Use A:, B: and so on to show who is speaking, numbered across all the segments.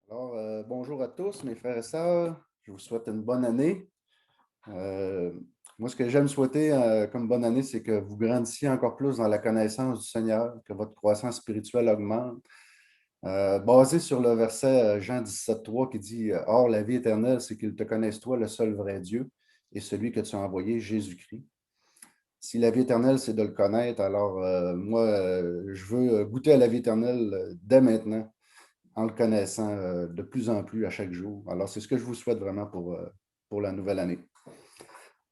A: Bonjour à tous, mes frères et sœurs. Je vous souhaite une bonne année. Euh, Moi, ce que j'aime souhaiter comme bonne année, c'est que vous grandissiez encore plus dans la connaissance du Seigneur, que votre croissance spirituelle augmente. Basé sur le verset Jean 17,3 qui dit Or, la vie éternelle, c'est qu'ils te connaissent, toi, le seul vrai Dieu, et celui que tu as envoyé, Jésus-Christ. Si la vie éternelle, c'est de le connaître, alors moi, je veux goûter à la vie éternelle dès maintenant en le connaissant de plus en plus à chaque jour. Alors, c'est ce que je vous souhaite vraiment pour la nouvelle année.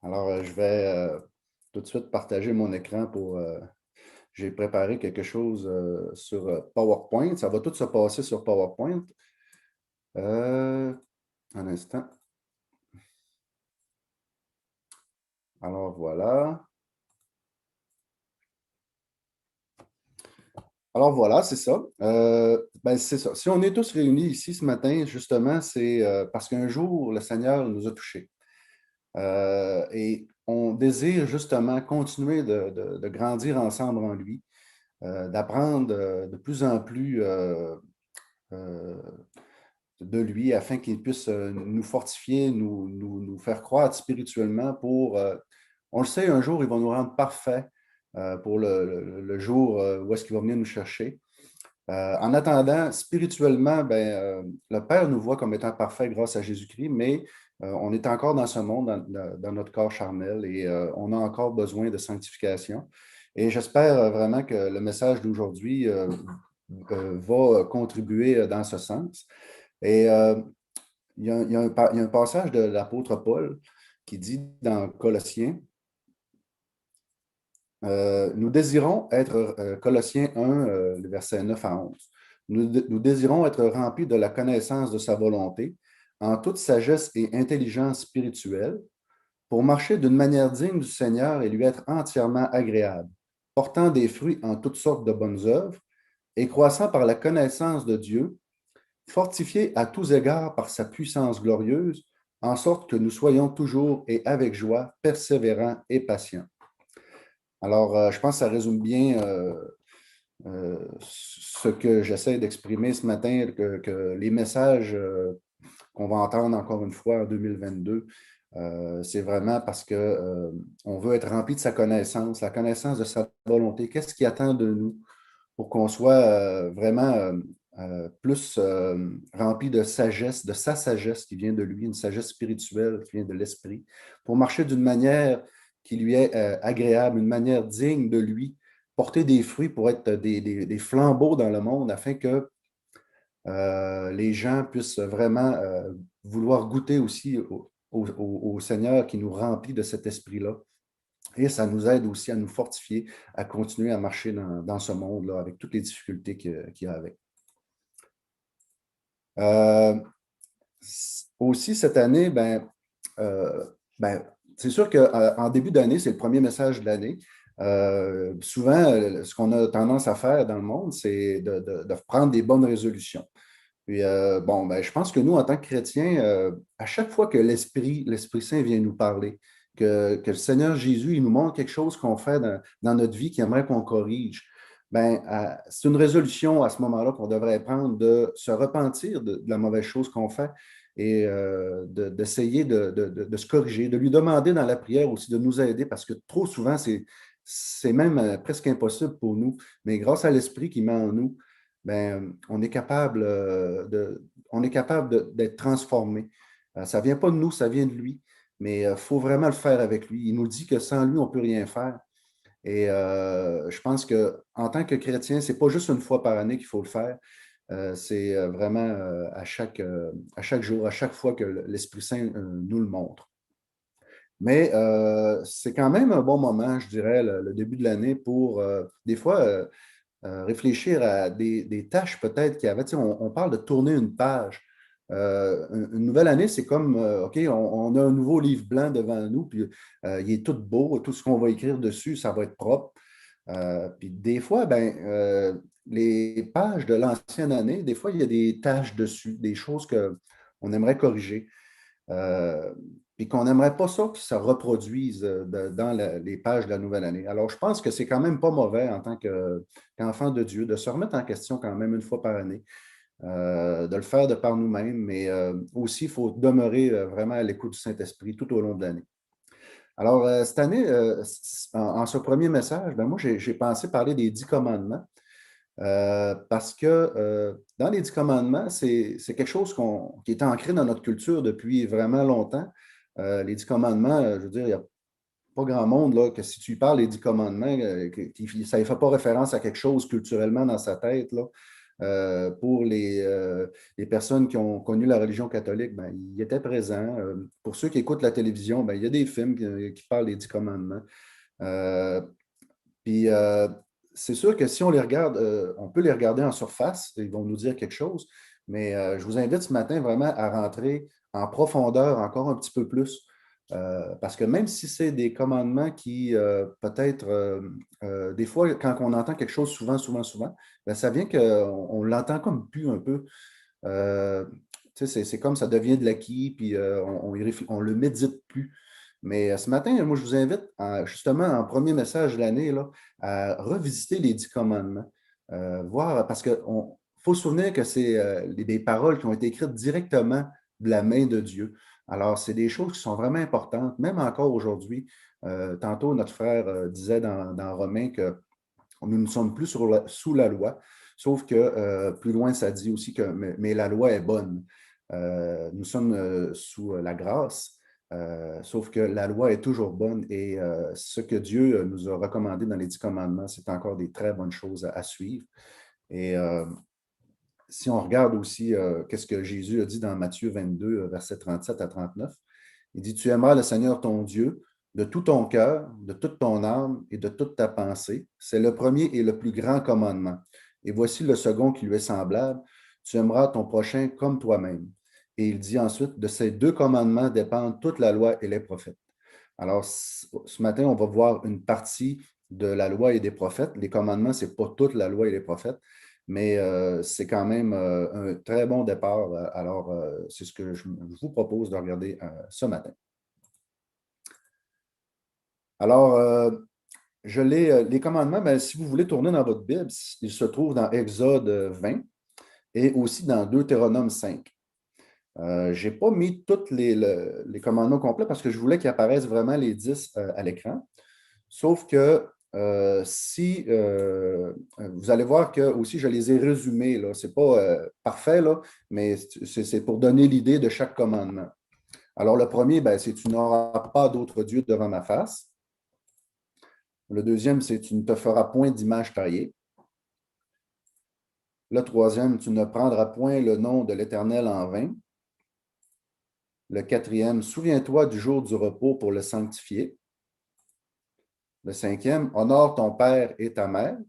A: Alors, je vais tout de suite partager mon écran pour... j'ai préparé quelque chose sur PowerPoint. Ça va tout se passer sur PowerPoint. Euh, un instant. Alors, voilà. Alors voilà, c'est ça. C'est ça. Si on est tous réunis ici ce matin, justement, c'est parce qu'un jour, le Seigneur nous a touchés. Et on désire justement continuer de grandir ensemble en lui, d'apprendre de plus en plus euh, de lui afin qu'il puisse nous fortifier, nous faire croître spirituellement on le sait, un jour, il va nous rendre parfaits pour le jour où est-ce qu'il va venir nous chercher. En attendant, spirituellement, le Père nous voit comme étant parfait grâce à Jésus-Christ, mais on est encore dans ce monde, dans notre corps charnel, et on a encore besoin de sanctification. Et j'espère vraiment que le message d'aujourd'hui va contribuer dans ce sens. Et il y a un passage de l'apôtre Paul qui dit dans Colossiens, nous désirons être, Colossiens 1, le verset 9 à 11, nous désirons être remplis de la connaissance de sa volonté, en toute sagesse et intelligence spirituelle, pour marcher d'une manière digne du Seigneur et lui être entièrement agréable, portant des fruits en toutes sortes de bonnes œuvres et croissant par la connaissance de Dieu, fortifiés à tous égards par sa puissance glorieuse, en sorte que nous soyons toujours et avec joie persévérants et patients. Alors, je pense que ça résume bien ce que j'essaie d'exprimer ce matin, que les messages qu'on va entendre encore une fois en 2022, c'est vraiment parce qu'on veut être rempli de sa connaissance, la connaissance de sa volonté. Qu'est-ce qui attend de nous pour qu'on soit vraiment plus rempli de sagesse, de sa sagesse qui vient de lui, une sagesse spirituelle qui vient de l'esprit, pour marcher d'une manière qui lui est agréable, une manière digne de lui, porter des fruits pour être des flambeaux dans le monde afin que les gens puissent vraiment vouloir goûter aussi au Seigneur qui nous remplit de cet esprit-là. Et ça nous aide aussi à nous fortifier, à continuer à marcher dans ce monde-là avec toutes les difficultés qu'il y a avec. Euh, Aussi, cette année, euh, ben, c'est sûr qu'en début d'année, c'est le premier message de l'année. Souvent, ce qu'on a tendance à faire dans le monde, c'est de prendre des bonnes résolutions. Puis, je pense que nous, en tant que chrétiens, à chaque fois que l'Esprit Saint vient nous parler, que le Seigneur Jésus, il nous montre quelque chose qu'on fait dans notre vie qu'il aimerait qu'on corrige, c'est une résolution à ce moment-là qu'on devrait prendre de se repentir de la mauvaise chose qu'on fait et d'essayer de se corriger, de lui demander dans la prière aussi de nous aider parce que trop souvent, c'est même presque impossible pour nous. Mais grâce à l'Esprit qui met en nous, on est capable d'être transformé. Ça ne vient pas de nous, ça vient de lui. Mais il faut vraiment le faire avec lui. Il nous dit que sans lui, on ne peut rien faire. Et je pense qu'en tant que chrétien, ce n'est pas juste une fois par année qu'il faut le faire. C'est vraiment à chaque jour, à chaque fois que l'Esprit Saint nous le montre. Mais c'est quand même un bon moment, je dirais, le début de l'année pour des fois réfléchir à des tâches peut-être qu'il y avait. Tu sais, on parle de tourner une page. Une nouvelle année, c'est comme, OK, on a un nouveau livre blanc devant nous, puis il est tout beau, tout ce qu'on va écrire dessus, ça va être propre. Puis des fois, les pages de l'ancienne année, des fois, il y a des tâches dessus, des choses qu'on aimerait corriger. Euh, Puis qu'on n'aimerait pas ça que ça reproduise dans les pages de la nouvelle année. Alors, je pense que c'est quand même pas mauvais en tant qu'enfant de Dieu de se remettre en question quand même une fois par année, de le faire de par nous-mêmes, mais aussi, il faut demeurer vraiment à l'écoute du Saint-Esprit tout au long de l'année. Alors, cette année, en ce premier message, ben, moi, j'ai pensé parler des 10 commandements. Parce que dans les 10 commandements, c'est quelque chose qui est ancré dans notre culture depuis vraiment longtemps. Les 10 commandements, je veux dire, il n'y a pas grand monde là, que si tu lui parles les 10 commandements, ça ne fait pas référence à quelque chose culturellement dans sa tête. Là. Pour les personnes qui ont connu la religion catholique, ben, il était présent. Pour ceux qui écoutent la télévision, ben, il y a des films qui parlent des 10 commandements. Euh, puis c'est sûr que si on les regarde, on peut les regarder en surface, ils vont nous dire quelque chose, mais je vous invite ce matin vraiment à rentrer en profondeur encore un petit peu plus. Parce que même si c'est des commandements qui, peut-être, des fois, quand on entend quelque chose souvent, souvent, souvent, ben, ça vient qu'on l'entend comme plus un peu. Euh, c'est comme ça devient de l'acquis, puis on le médite plus. Mais ce matin, moi, je vous invite justement en premier message de l'année là, à revisiter les 10 commandements. Voir, parce qu'il faut se souvenir que c'est des paroles qui ont été écrites directement de la main de Dieu. Alors, c'est des choses qui sont vraiment importantes, même encore aujourd'hui. Tantôt, notre frère disait dans Romains que nous ne sommes plus sous la loi, sauf que plus loin, ça dit aussi que mais la loi est bonne. Nous sommes sous la grâce, sauf que la loi est toujours bonne et ce que Dieu nous a recommandé dans les 10 commandements, c'est encore des très bonnes choses à suivre. Et si on regarde aussi qu'est-ce que Jésus a dit dans Matthieu 22, versets 37 à 39, il dit, tu aimeras le Seigneur ton Dieu de tout ton cœur, de toute ton âme et de toute ta pensée. C'est le premier et le plus grand commandement. Et voici le second qui lui est semblable. Tu aimeras ton prochain comme toi-même. Et il dit ensuite, de ces 2 commandements dépendent toute la loi et les prophètes. Alors, ce matin, on va voir une partie de la loi et des prophètes. Les commandements, ce n'est pas toute la loi et les prophètes, mais c'est quand même un très bon départ. Alors, c'est ce que je vous propose de regarder ce matin. Alors, les commandements, ben, si vous voulez tourner dans votre Bible, ils se trouvent dans Exode 20 et aussi dans Deutéronome 5. Je n'ai pas mis tous les commandements complets parce que je voulais qu'ils apparaissent vraiment les 10 à l'écran. Sauf que si vous allez voir que aussi je les ai résumés, là. Ce n'est pas parfait, là, mais c'est pour donner l'idée de chaque commandement. Alors, le premier, ben, c'est tu n'auras pas d'autre Dieu devant ma face. Le deuxième, c'est tu ne te feras point d'image taillée. Le troisième, tu ne prendras point le nom de l'Éternel en vain. Le quatrième, souviens-toi du jour du repos pour le sanctifier. Le cinquième, honore ton père et ta mère.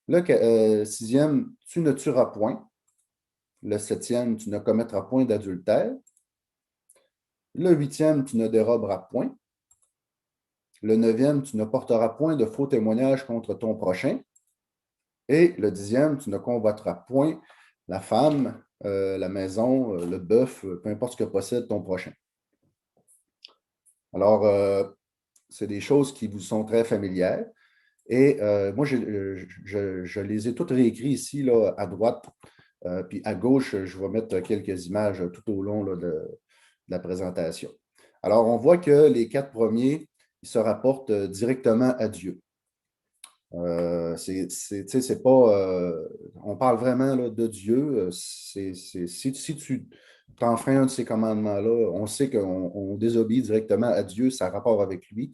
A: Le sixième, tu ne tueras point. Le septième, tu ne commettras point d'adultère. Le huitième, tu ne déroberas point. Le neuvième, tu ne porteras point de faux témoignages contre ton prochain. Et le dixième, tu ne convoiteras point la femme, la maison, le bœuf, peu importe ce que possède ton prochain. Alors, c'est des choses qui vous sont très familières. Et moi, je les ai toutes réécrites ici, là, à droite. Puis à gauche, je vais mettre quelques images tout au long là, de la présentation. Alors, on voit que les 4 premiers, ils se rapportent directement à Dieu. C'est pas. On parle vraiment là, de Dieu. Si tu t'enfreins un de ces commandements-là, on sait qu'on désobéit directement à Dieu, ça a rapport avec lui.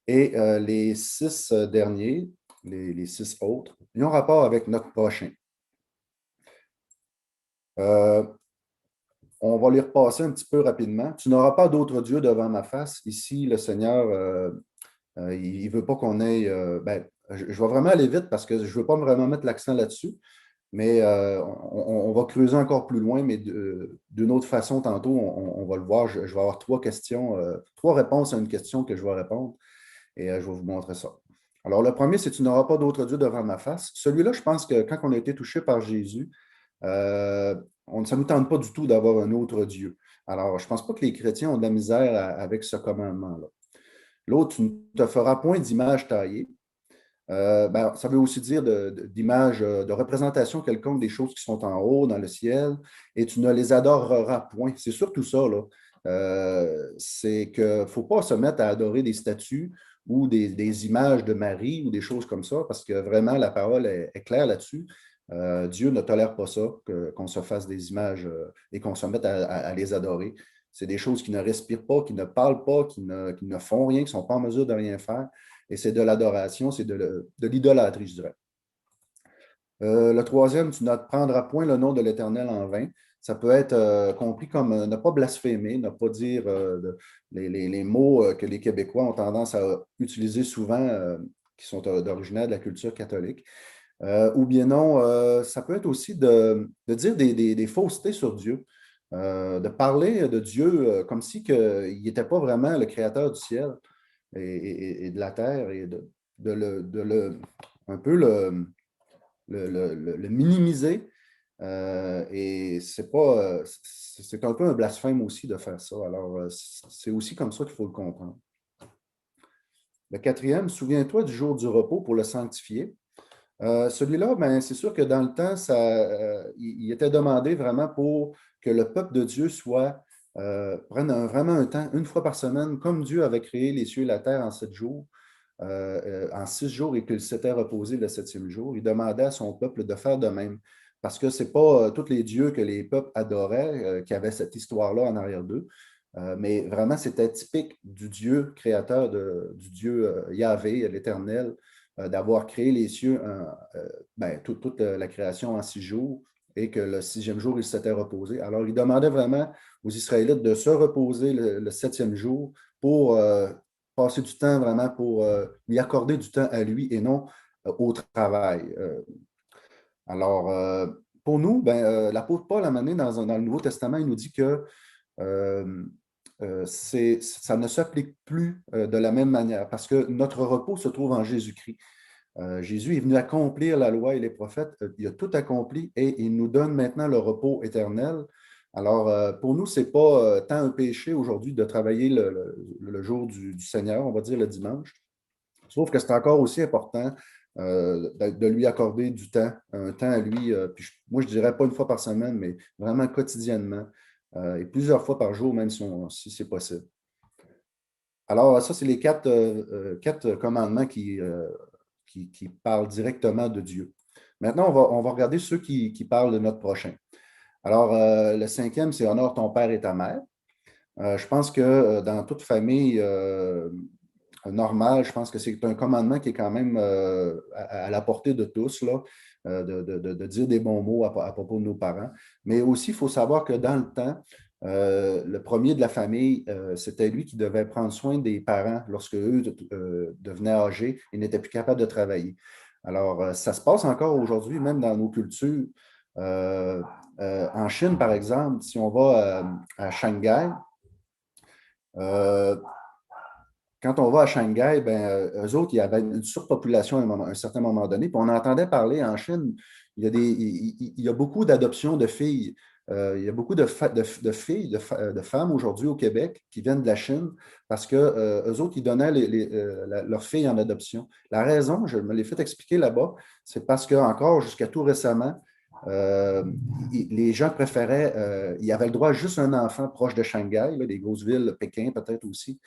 A: Et les 6 derniers, les 6 autres, ils ont rapport avec notre prochain. On va les repasser un petit peu rapidement. Tu n'auras pas d'autre Dieu devant ma face. Ici, le Seigneur, il ne veut pas qu'on ait. Ben, je vais vraiment aller vite parce que je ne veux pas vraiment mettre l'accent là-dessus, mais on va creuser encore plus loin, mais d'une autre façon, tantôt, on va le voir. Je vais avoir 3 questions, 3 réponses à une question que je vais répondre et je vais vous montrer ça. Alors, le premier, c'est tu n'auras pas d'autre Dieu devant ma face. Celui-là, je pense que quand on a été touché par Jésus, ça ne nous tente pas du tout d'avoir un autre Dieu. Alors, je ne pense pas que les chrétiens ont de la misère avec ce commandement-là. L'autre, tu ne te feras point d'image taillée. Ça veut aussi dire d'image, de représentation quelconque des choses qui sont en haut dans le ciel, et tu ne les adoreras point. C'est surtout ça, là. C'est qu'il ne faut pas se mettre à adorer des statues ou des images de Marie ou des choses comme ça, parce que vraiment, la parole est claire là-dessus. Dieu ne tolère pas ça, qu'on se fasse des images et qu'on se mette à les adorer. C'est des choses qui ne respirent pas, qui ne parlent pas, qui ne font rien, qui ne sont pas en mesure de rien faire. Et c'est de l'adoration, c'est de l'idolâtrie, je dirais. Le troisième, tu ne prendras point le nom de l'Éternel en vain. Ça peut être compris comme ne pas blasphémer, ne pas dire les mots que les Québécois ont tendance à utiliser souvent, qui sont d'origine de la culture catholique. Ou bien non, ça peut être aussi de dire des faussetés sur Dieu, de parler de Dieu comme si il n'était pas vraiment le créateur du ciel et de la terre, et un peu le minimiser. Et c'est un peu un blasphème aussi de faire ça. Alors, c'est aussi comme ça qu'il faut le comprendre. Le quatrième, souviens-toi du jour du repos pour le sanctifier. Celui-là, ben, c'est sûr que dans le temps, il était demandé vraiment pour que le peuple de Dieu prenne vraiment un temps, une fois par semaine, comme Dieu avait créé les cieux et la terre en 7 jours, en 6 jours, et qu'il s'était reposé le septième jour. Il demandait à son peuple de faire de même. Parce que ce n'est pas tous les dieux que les peuples adoraient qui avaient cette histoire-là en arrière d'eux. Mais vraiment, c'était typique du Dieu créateur, du Dieu Yahvé, l'Éternel, d'avoir créé les cieux, toute la création en 6 jours, et que le sixième jour, il s'était reposé. Alors, il demandait vraiment aux Israélites de se reposer le septième jour pour passer du temps vraiment pour lui accorder du temps à lui et non au travail. Alors, pour nous, l'apôtre Paul, à un moment donné, dans le Nouveau Testament, il nous dit que euh, ça ne s'applique plus de la même manière parce que notre repos se trouve en Jésus-Christ. Jésus est venu accomplir la loi et les prophètes. Il a tout accompli et il nous donne maintenant le repos éternel. Alors, pour nous, ce n'est pas tant un péché aujourd'hui de travailler le jour du Seigneur, on va dire le dimanche. Sauf que c'est encore aussi important de lui accorder du temps, un temps à lui. Moi, je ne dirais pas une fois par semaine, mais vraiment quotidiennement et plusieurs fois par jour, même si c'est possible. Alors, ça, c'est les quatre commandements qui parlent directement de Dieu. Maintenant, on va regarder ceux qui parlent de notre prochain. Alors, le cinquième, c'est honore ton père et ta mère. Je pense que dans toute famille normale, je pense que c'est un commandement qui est quand même à la portée de tous, là, de dire des bons mots à propos de nos parents. Mais aussi, il faut savoir que dans le temps, le premier de la famille, c'était lui qui devait prendre soin des parents lorsque eux devenaient âgés et n'étaient plus capables de travailler. Alors, ça se passe encore aujourd'hui, même dans nos cultures. En Chine, par exemple, si on va à Shanghai, euh, quand on va à Shanghai, eux autres, il y avait une surpopulation à un certain moment donné. Puis on entendait parler en Chine, il y a beaucoup d'adoptions de filles. Il y a beaucoup de filles, de femmes aujourd'hui au Québec qui viennent de la Chine parce que eux autres, ils donnaient leurs filles en adoption. La raison, je me l'ai fait expliquer là-bas, c'est parce que encore jusqu'à tout récemment, euh, les gens préféraient, ils avaient le droit à juste un enfant proche de Shanghai, là, des grosses villes, Pékin peut-être aussi.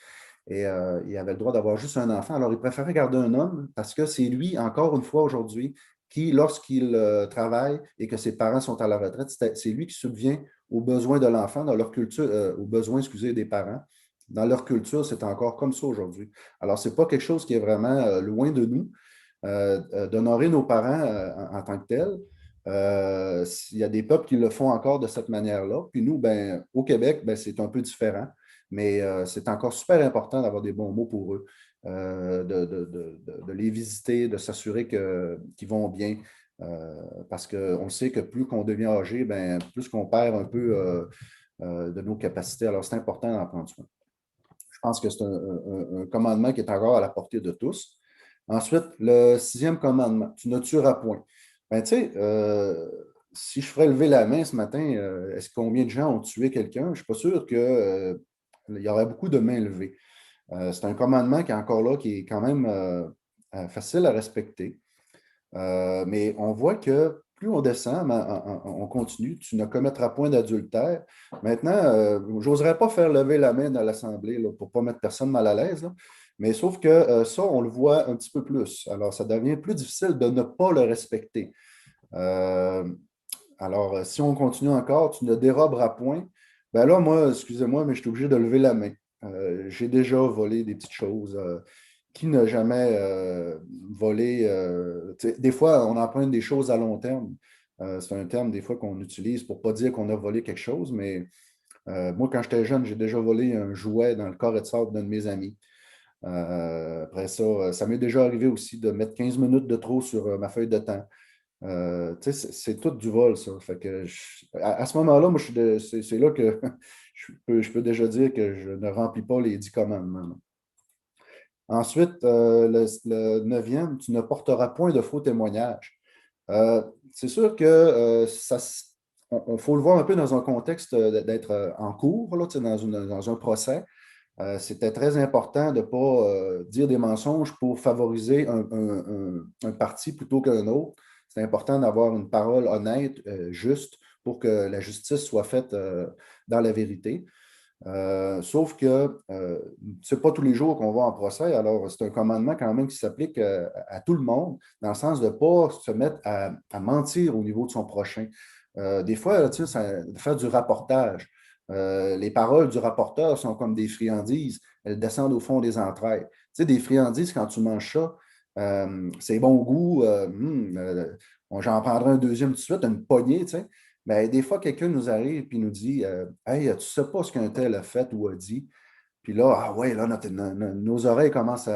A: Et il avait le droit d'avoir juste un enfant. Alors, il préférait garder un homme parce que c'est lui, encore une fois aujourd'hui, qui, lorsqu'il travaille et que ses parents sont à la retraite, c'est lui qui subvient aux besoins de l'enfant dans leur culture, aux besoins, excusez, des parents. Dans leur culture, c'est encore comme ça aujourd'hui. Alors, ce n'est pas quelque chose qui est vraiment loin de nous, d'honorer nos parents en tant que tels. Il y a des peuples qui le font encore de cette manière-là. Puis nous, au Québec, c'est un peu différent. Mais c'est encore super important d'avoir des bons mots pour eux, de les visiter, de s'assurer qu'ils vont bien. Parce qu'on sait que plus qu'on devient âgé, plus qu'on perd un peu de nos capacités. Alors, c'est important d'en prendre soin. Je pense que c'est un commandement qui est encore à la portée de tous. Ensuite, le sixième commandement, tu ne tueras point. Tu sais, si je ferais lever la main ce matin, est-ce combien de gens ont tué quelqu'un? Je ne suis pas sûr qu'il y aurait beaucoup de mains levées. C'est un commandement qui est encore là, qui est quand même facile à respecter. Mais on voit que plus on descend, on continue, tu ne commettras point d'adultère. Maintenant, je n'oserais pas faire lever la main dans l'Assemblée là, pour ne pas mettre personne mal à l'aise, là. Mais sauf que ça, on le voit un petit peu plus. Alors, ça devient plus difficile de ne pas le respecter. Euh, alors, si on continue encore, tu ne déroberas point. Ben là, moi, excusez-moi, mais je suis obligé de lever la main. J'ai déjà volé des petites choses. Qui n'a jamais volé? Des fois, on emprunte des choses à long terme. C'est un terme des fois qu'on utilise pour ne pas dire qu'on a volé quelque chose, mais moi, quand j'étais jeune, j'ai déjà volé un jouet dans le carré de sable d'un de mes amis. Après ça, ça m'est déjà arrivé aussi de mettre 15 minutes de trop sur ma feuille de temps. C'est tout du vol, ça. Fait que à ce moment-là, moi, c'est là que je peux déjà dire que je ne remplis pas les 10 commandements. Ensuite, le neuvième, tu ne porteras point de faux témoignages. C'est sûr que on faut le voir un peu dans un contexte d'être en cours, là, dans un procès. C'était très important de ne pas dire des mensonges pour favoriser un parti plutôt qu'un autre. C'est important d'avoir une parole honnête, juste, pour que la justice soit faite dans la vérité. Sauf que ce n'est pas tous les jours qu'on va en procès, alors c'est un commandement quand même qui s'applique à tout le monde, dans le sens de ne pas se mettre à mentir au niveau de son prochain. Des fois, tu sais, faire du rapportage. Les paroles du rapporteur sont comme des friandises, elles descendent au fond des entrailles. Tu sais, des friandises, quand tu manges ça, c'est bon goût, j'en prendrai un deuxième tout de suite, une poignée, tu sais. Ben, des fois, quelqu'un nous arrive et nous dit Hey, tu ne sais pas ce qu'un tel a fait ou a dit. Puis là, ah ouais, là, nos oreilles commencent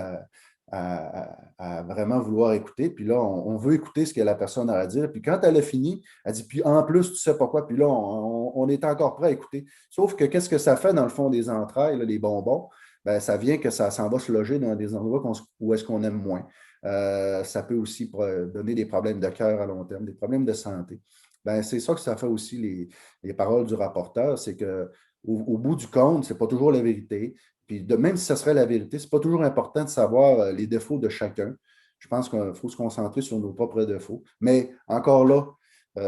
A: à vraiment vouloir écouter. Puis là, on veut écouter ce que la personne a à dire. Puis quand elle a fini, elle dit Puis en plus, tu ne sais pas quoi. Puis là, on est encore prêt à écouter. Sauf que qu'est-ce que ça fait dans le fond des entrailles, là, les bonbons? Ben, ça vient que ça s'en va se loger dans des endroits où est-ce qu'on aime moins. Ça peut aussi donner des problèmes de cœur à long terme, des problèmes de santé. Ben, c'est ça que ça fait aussi les paroles du rapporteur, c'est que au bout du compte, ce n'est pas toujours la vérité. Puis même si ce serait la vérité, ce n'est pas toujours important de savoir les défauts de chacun. Je pense qu'il faut se concentrer sur nos propres défauts. Mais encore là,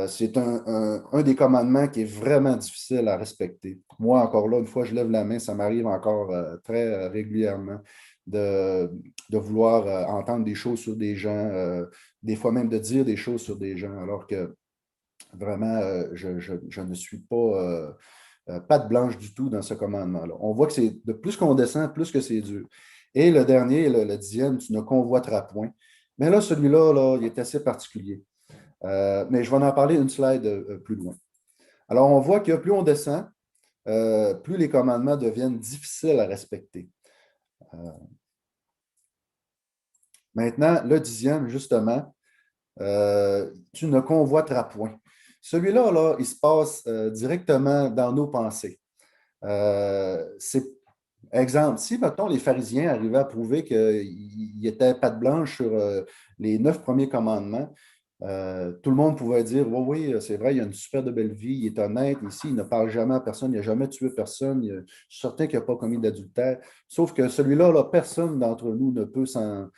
A: c'est un des commandements qui est vraiment difficile à respecter. Moi, encore là, une fois je lève la main, ça m'arrive encore très régulièrement de, de vouloir entendre des choses sur des gens, des fois même de dire des choses sur des gens, alors que vraiment, je ne suis pas patte blanche du tout dans ce commandement-là. On voit que c'est de plus qu'on descend, plus que c'est dur. Et le dernier, le dixième, tu ne convoiteras point. Mais là, celui-là, là, il est assez particulier. Mais je vais en parler une slide plus loin. Alors, on voit que plus on descend, plus les commandements deviennent difficiles à respecter. Maintenant, le dixième, justement, tu ne convoiteras point. Celui-là, là, il se passe directement dans nos pensées. C'est exemple, si, mettons, les pharisiens arrivaient à prouver qu'il était patte blanche sur les 9 premiers commandements, tout le monde pouvait dire oui, oui, c'est vrai, il a une super de belle vie, il est honnête ici, il ne parle jamais à personne, il n'a jamais tué personne, je suis certain qu'il n'a pas commis d'adultère. Sauf que celui-là, là, personne d'entre nous ne peut s'en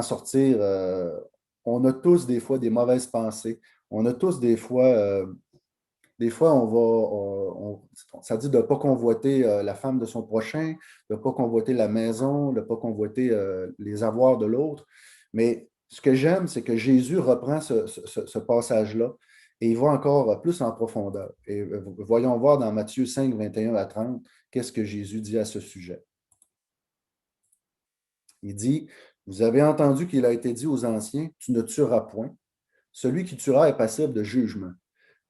A: sortir. On a tous des fois des mauvaises pensées. On a tous des fois, ça dit de ne pas convoiter la femme de son prochain, de ne pas convoiter la maison, de ne pas convoiter les avoirs de l'autre. Mais ce que j'aime, c'est que Jésus reprend ce passage-là et il va encore plus en profondeur. Et voyons voir dans Matthieu 5, 21 à 30, qu'est-ce que Jésus dit à ce sujet. Il dit, vous avez entendu qu'il a été dit aux anciens, tu ne tueras point. Celui qui tuera est passible de jugement.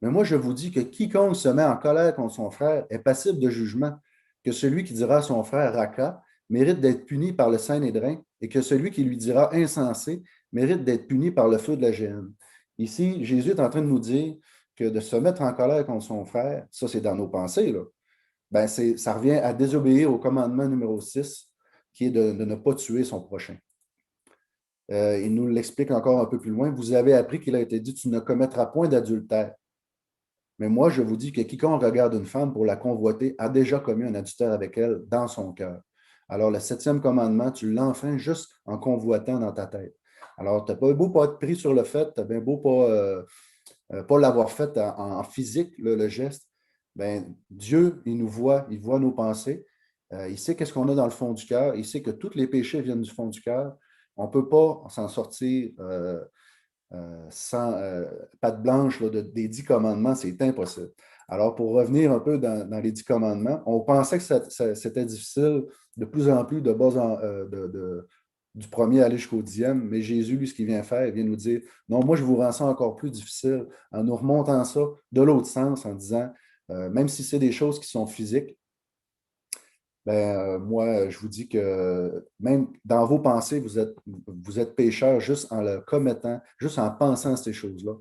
A: Mais moi, je vous dis que quiconque se met en colère contre son frère est passible de jugement, que celui qui dira à son frère Raka mérite d'être puni par le Saint-Nédrin et que celui qui lui dira insensé mérite d'être puni par le feu de la géhenne. Ici, Jésus est en train de nous dire que de se mettre en colère contre son frère, ça c'est dans nos pensées, là. Ben, ça revient à désobéir au commandement numéro 6, qui est de ne pas tuer son prochain. Il nous l'explique encore un peu plus loin. Vous avez appris qu'il a été dit, tu ne commettras point d'adultère. Mais moi, je vous dis que quiconque regarde une femme pour la convoiter a déjà commis un adultère avec elle dans son cœur. Alors, le septième commandement, tu l'enfreins juste en convoitant dans ta tête. Alors, tu n'as pas beau pas être pris sur le fait, tu as bien beau pas l'avoir fait en physique, le geste, ben, Dieu, il voit nos pensées, il sait qu'est-ce qu'on a dans le fond du cœur, il sait que tous les péchés viennent du fond du cœur. On ne peut pas s'en sortir sans patte blanche là, des 10 commandements, c'est impossible. Alors, pour revenir un peu dans les 10 commandements, on pensait que c'était difficile de plus en plus du premier aller jusqu'au 10e, mais Jésus, lui, ce qu'il vient faire, il vient nous dire, non, moi, je vous rends ça encore plus difficile en nous remontant ça de l'autre sens, en disant, même si c'est des choses qui sont physiques, ben, moi, je vous dis que même dans vos pensées, vous êtes pécheurs juste en le commettant, juste en pensant à ces choses-là,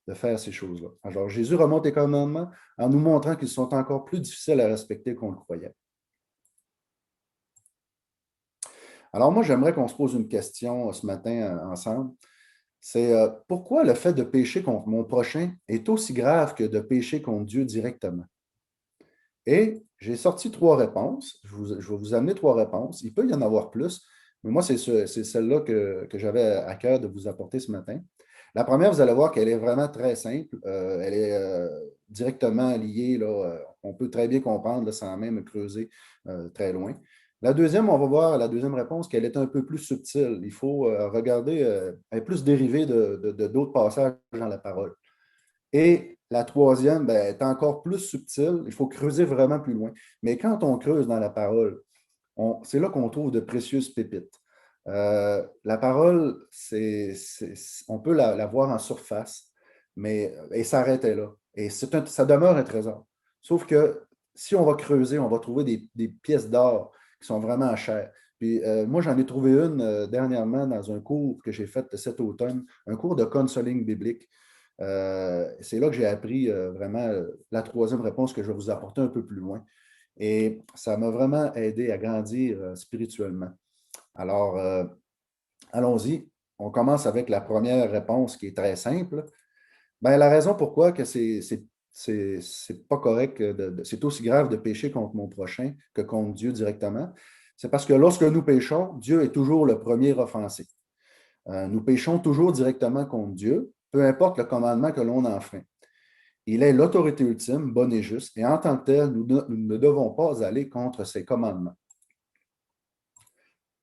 A: de faire ces choses-là. Alors, Jésus remonte les commandements en nous montrant qu'ils sont encore plus difficiles à respecter qu'on le croyait. Alors, moi, j'aimerais qu'on se pose une question ce matin ensemble. C'est pourquoi le fait de pécher contre mon prochain est aussi grave que de pécher contre Dieu directement? Et j'ai sorti 3 réponses. Je vais vous amener 3 réponses. Il peut y en avoir plus, mais moi, c'est celle-là que j'avais à cœur de vous apporter ce matin. La première, vous allez voir qu'elle est vraiment très simple. Elle est directement liée, là, on peut très bien comprendre là, sans même creuser très loin. La deuxième, on va voir la deuxième réponse, qu'elle est un peu plus subtile. Il faut regarder, elle est plus dérivée d'autres passages dans la parole. Et la troisième, ben, est encore plus subtile. Il faut creuser vraiment plus loin. Mais quand on creuse dans la parole, c'est là qu'on trouve de précieuses pépites. La parole, on peut la voir en surface, mais et s'arrêter là. Et ça demeure un trésor. Sauf que si on va creuser, on va trouver des pièces d'or qui sont vraiment chères. Puis moi, j'en ai trouvé une dernièrement dans un cours que j'ai fait cet automne, un cours de counseling biblique. C'est là que j'ai appris vraiment la troisième réponse que je vais vous apporter un peu plus loin. Et ça m'a vraiment aidé à grandir spirituellement. Alors, allons-y. On commence avec la première réponse qui est très simple. Ben, la raison pourquoi que c'est pas correct, c'est aussi grave de pécher contre mon prochain que contre Dieu directement, c'est parce que lorsque nous péchons, Dieu est toujours le premier offensé. Nous péchons toujours directement contre Dieu, peu importe le commandement que l'on enfreint. Il est l'autorité ultime, bonne et juste, et en tant que tel, nous ne devons pas aller contre ses commandements.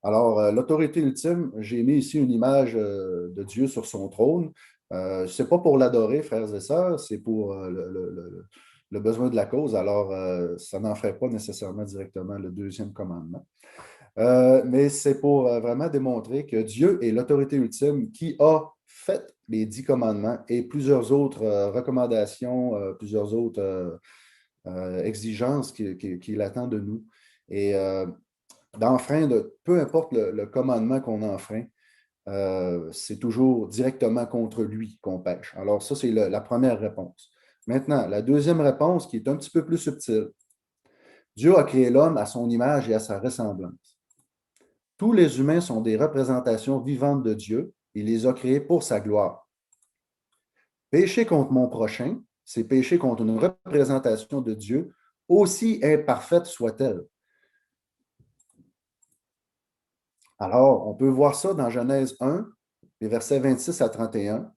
A: Alors, l'autorité ultime, j'ai mis ici une image de Dieu sur son trône. Ce n'est pas pour l'adorer, frères et sœurs, c'est pour le besoin de la cause. Alors, ça n'en ferait pas nécessairement directement le deuxième commandement. Mais c'est pour vraiment démontrer que Dieu est l'autorité ultime qui a fait les 10 commandements et plusieurs autres recommandations, plusieurs autres exigences qu'il attend de nous. Et d'enfreindre, peu importe le commandement qu'on enfreint, c'est toujours directement contre lui qu'on pêche. Alors ça, c'est la première réponse. Maintenant, la deuxième réponse qui est un petit peu plus subtile. Dieu a créé l'homme à son image et à sa ressemblance. Tous les humains sont des représentations vivantes de Dieu. Il les a créés pour sa gloire. Pécher contre mon prochain, c'est pécher contre une représentation de Dieu, aussi imparfaite soit-elle. Alors, on peut voir ça dans Genèse 1, les versets 26 à 31.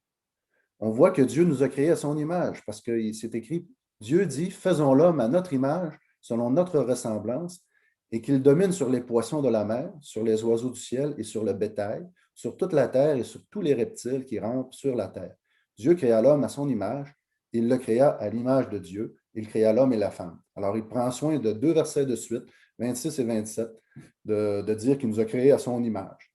A: On voit que Dieu nous a créés à son image, parce qu'il s'est écrit, Dieu dit, faisons l'homme à notre image, selon notre ressemblance, et qu'il domine sur les poissons de la mer, sur les oiseaux du ciel et sur le bétail, sur toute la terre et sur tous les reptiles qui rampent sur la terre. Dieu créa l'homme à son image, il le créa à l'image de Dieu, il créa l'homme et la femme. Alors, il prend soin de 2 versets de suite, 26 et 27, de dire qu'il nous a créés à son image.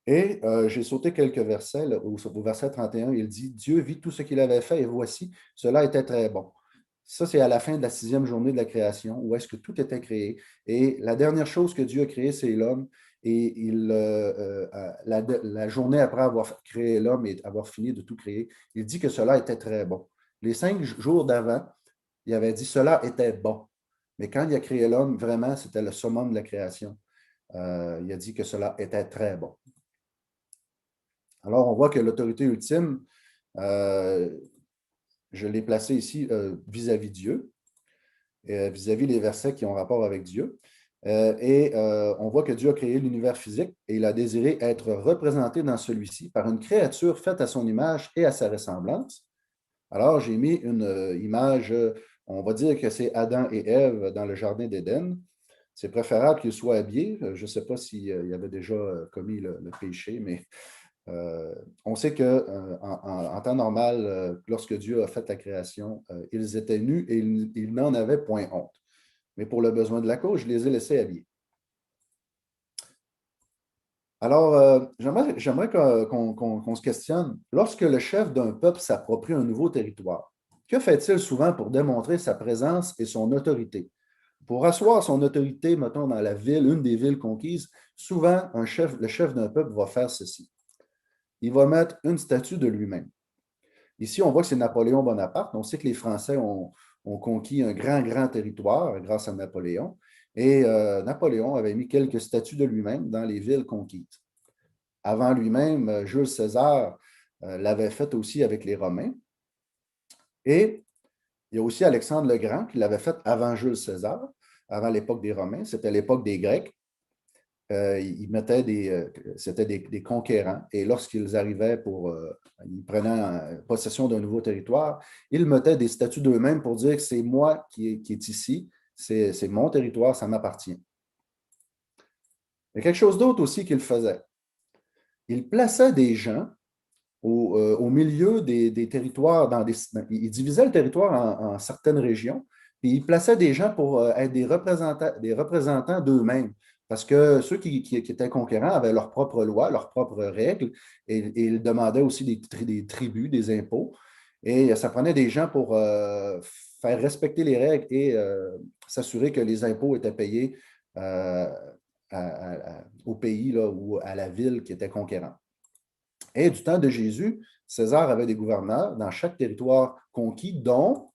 A: Et j'ai sauté quelques versets, là, au verset 31, il dit, Dieu vit tout ce qu'il avait fait et voici, cela était très bon. Ça, c'est à la fin de la 6e journée de la création, où est-ce que tout était créé. Et la dernière chose que Dieu a créée, c'est l'homme. Et la journée après avoir créé l'homme et avoir fini de tout créer, il dit que cela était très bon. Les 5 jours d'avant, il avait dit cela était bon. Mais quand il a créé l'homme, vraiment, c'était le summum de la création. Il a dit que cela était très bon. Alors, on voit que l'autorité ultime, je l'ai placée ici vis-à-vis Dieu, vis-à-vis les versets qui ont rapport avec Dieu. On voit que Dieu a créé l'univers physique et il a désiré être représenté dans celui-ci par une créature faite à son image et à sa ressemblance. Alors, j'ai mis une image, on va dire que c'est Adam et Ève dans le jardin d'Éden. C'est préférable qu'ils soient habillés. Je ne sais pas s'il y avait déjà commis le péché, mais on sait qu'en temps normal, lorsque Dieu a fait la création, ils étaient nus et ils n'en avaient point honte. Mais pour le besoin de la cause, je les ai laissés habillés. Alors, j'aimerais qu'on se questionne. Lorsque le chef d'un peuple s'approprie un nouveau territoire, que fait-il souvent pour démontrer sa présence et son autorité? Pour asseoir son autorité, mettons, dans la ville, une des villes conquises, souvent, le chef d'un peuple va faire ceci. Il va mettre une statue de lui-même. Ici, on voit que c'est Napoléon Bonaparte. On sait que les Français ont conquis un grand territoire grâce à Napoléon. Et Napoléon avait mis quelques statues de lui-même dans les villes conquises. Avant lui-même, Jules César l'avait fait aussi avec les Romains. Et il y a aussi Alexandre le Grand qui l'avait fait avant Jules César, avant l'époque des Romains. C'était l'époque des Grecs. Ils mettaient c'était des conquérants. Et lorsqu'ils arrivaient ils prenaient possession d'un nouveau territoire, ils mettaient des statues d'eux-mêmes pour dire que c'est moi qui est ici, c'est mon territoire, ça m'appartient. Il y a quelque chose d'autre aussi qu'ils faisaient. Ils plaçaient des gens au milieu des territoires, ils divisaient le territoire en certaines régions, puis ils plaçaient des gens pour être des représentants d'eux-mêmes. Parce que ceux qui étaient conquérants avaient leurs propres lois, leurs propres règles, et ils demandaient aussi des tribus, des impôts. Et ça prenait des gens pour faire respecter les règles et s'assurer que les impôts étaient payés euh, au pays là, ou à la ville qui était conquérante. Et du temps de Jésus, César avait des gouverneurs dans chaque territoire conquis, dont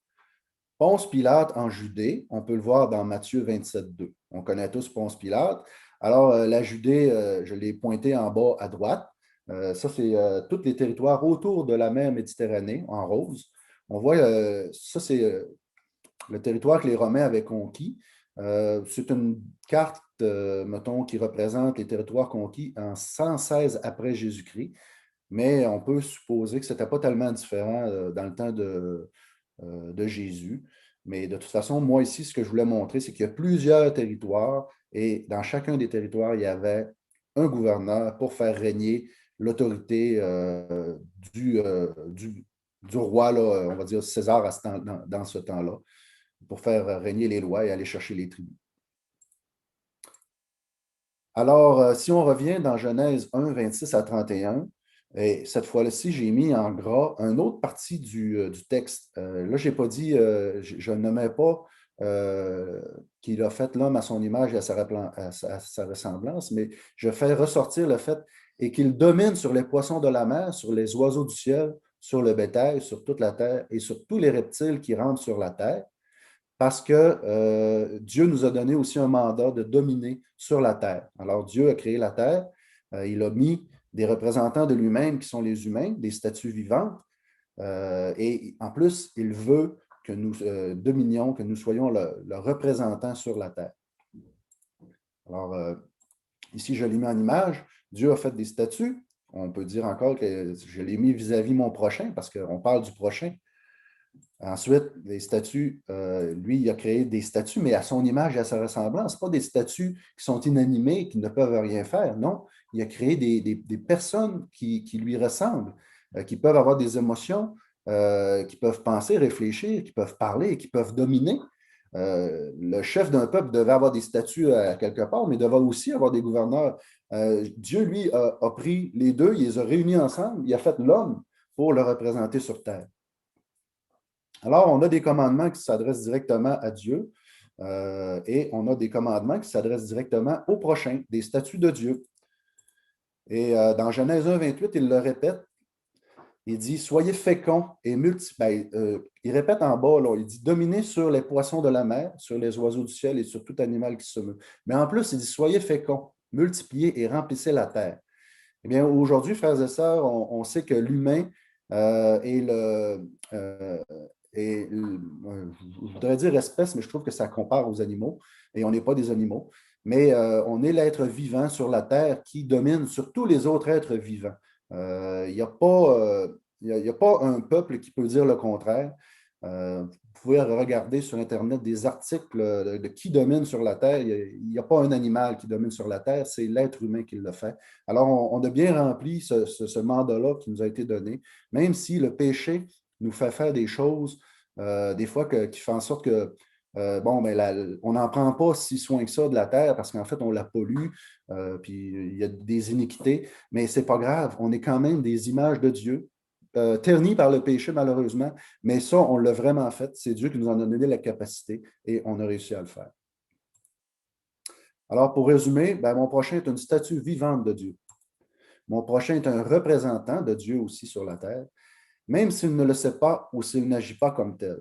A: Ponce Pilate en Judée. On peut le voir dans Matthieu 27, 2. On connaît tous Ponce Pilate. Alors, la Judée, je l'ai pointé en bas à droite. Ça, c'est tous les territoires autour de la mer Méditerranée, en rose. On voit, ça, c'est le territoire que les Romains avaient conquis. C'est une carte, mettons, qui représente les territoires conquis en 116 après Jésus-Christ. Mais on peut supposer que ce n'était pas tellement différent dans le temps de Jésus. Mais de toute façon, moi ici, ce que je voulais montrer, c'est qu'il y a plusieurs territoires et dans chacun des territoires, il y avait un gouverneur pour faire régner l'autorité du roi, là, on va dire César dans ce temps-là, pour faire régner les lois et aller chercher les tribus. Alors, si on revient dans Genèse 1, 26 à 31, et cette fois-ci, j'ai mis en gras une autre partie du texte. Là, je n'ai pas dit, je ne mets pas qu'il a fait l'homme à son image et à sa ressemblance, mais je fais ressortir le fait et qu'il domine sur les poissons de la mer, sur les oiseaux du ciel, sur le bétail, sur toute la terre et sur tous les reptiles qui rentrent sur la terre parce que Dieu nous a donné aussi un mandat de dominer sur la terre. Alors, Dieu a créé la terre, il a mis des représentants de lui-même qui sont les humains, des statues vivantes, et en plus, il veut que nous dominions, que nous soyons le représentant sur la terre. Alors, ici, je l'ai mis en image. Dieu a fait des statues. On peut dire encore que je l'ai mis vis-à-vis mon prochain, parce qu'on parle du prochain. Ensuite, les statues, lui, il a créé des statues, mais à son image et à sa ressemblance. Ce pas des statues qui sont inanimées, qui ne peuvent rien faire. Non, il a créé des personnes qui lui ressemblent, qui peuvent avoir des émotions, qui peuvent penser, réfléchir, qui peuvent parler, qui peuvent dominer. Le chef d'un peuple devait avoir des statues à quelque part, mais devait aussi avoir des gouverneurs. Dieu, lui, a pris les deux, il les a réunis ensemble, il a fait l'homme pour le représenter sur terre. Alors, on a des commandements qui s'adressent directement à Dieu et on a des commandements qui s'adressent directement au prochain, des statuts de Dieu. Et dans Genèse 1, 28, il le répète. Il dit, soyez féconds et multipliez. Il répète en bas, là, il dit, dominez sur les poissons de la mer, sur les oiseaux du ciel et sur tout animal qui se meut. Mais en plus, il dit, soyez féconds, multipliez et remplissez la terre. Eh bien, aujourd'hui, frères et sœurs, on sait que l'humain est je voudrais dire espèce, mais je trouve que ça compare aux animaux, et on n'est pas des animaux. mais on est l'être vivant sur la terre qui domine sur tous les autres êtres vivants. Il n'y a pas, y a pas un peuple qui peut dire le contraire. Vous pouvez regarder sur Internet des articles de qui domine sur la Terre. Il n'y a pas un animal qui domine sur la Terre, c'est l'être humain qui le fait. Alors, on a bien rempli ce mandat-là qui nous a été donné, même si le péché nous fait faire des choses, des fois, qui font en sorte que bon, ben, on n'en prend pas si soin que ça de la terre parce qu'en fait, on la pollue, puis il y a des iniquités, mais ce n'est pas grave. On est quand même des images de Dieu, ternies par le péché, malheureusement, mais ça, on l'a vraiment fait. C'est Dieu qui nous en a donné la capacité et on a réussi à le faire. Alors, pour résumer, ben, mon prochain est une statue vivante de Dieu. Mon prochain est un représentant de Dieu aussi sur la terre, même s'il ne le sait pas ou s'il n'agit pas comme tel.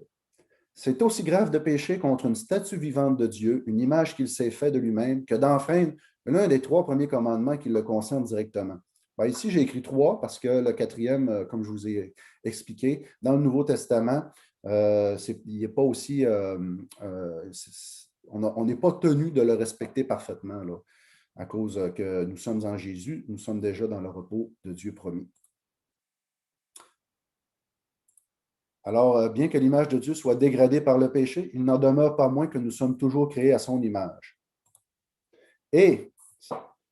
A: C'est aussi grave de pécher contre une statue vivante de Dieu, une image qu'il s'est fait de lui-même, que d'enfreindre l'un des trois premiers commandements qui le concernent directement. Ben, ici, j'ai écrit trois parce que le quatrième, comme je vous ai expliqué, dans le Nouveau Testament, il n'est pas aussi. On n'est pas tenu de le respecter parfaitement, là, à cause que nous sommes en Jésus, nous sommes déjà dans le repos de Dieu promis. Alors, bien que l'image de Dieu soit dégradée par le péché, il n'en demeure pas moins que nous sommes toujours créés à son image. Et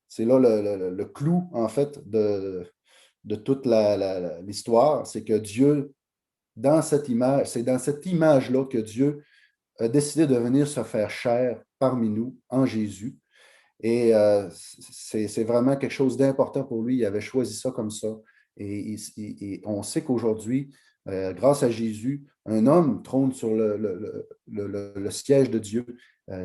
A: c'est là le clou, en fait, de toute l'histoire, c'est que Dieu, dans cette image, c'est dans cette image-là que Dieu a décidé de venir se faire chair parmi nous en Jésus. Et c'est vraiment quelque chose d'important pour lui. Il avait choisi ça comme ça. Et on sait qu'aujourd'hui, grâce à Jésus, un homme trône sur le siège de Dieu.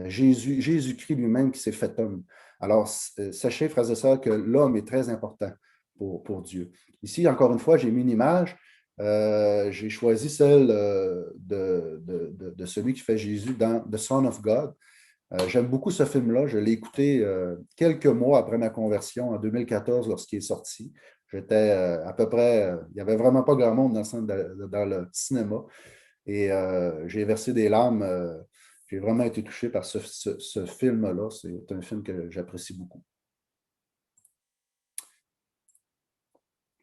A: Jésus-Christ lui-même qui s'est fait homme. Alors, sachez, frères et sœurs, que l'homme est très important pour Dieu. Ici, encore une fois, j'ai mis une image. J'ai choisi celle de celui qui fait Jésus dans The Son of God. J'aime beaucoup ce film-là. Je l'ai écouté quelques mois après ma conversion en 2014 lorsqu'il est sorti. J'étais à peu près, il n'y avait vraiment pas grand monde dans le cinéma. Et j'ai versé des larmes. J'ai vraiment été touché par ce film-là. C'est un film que j'apprécie beaucoup.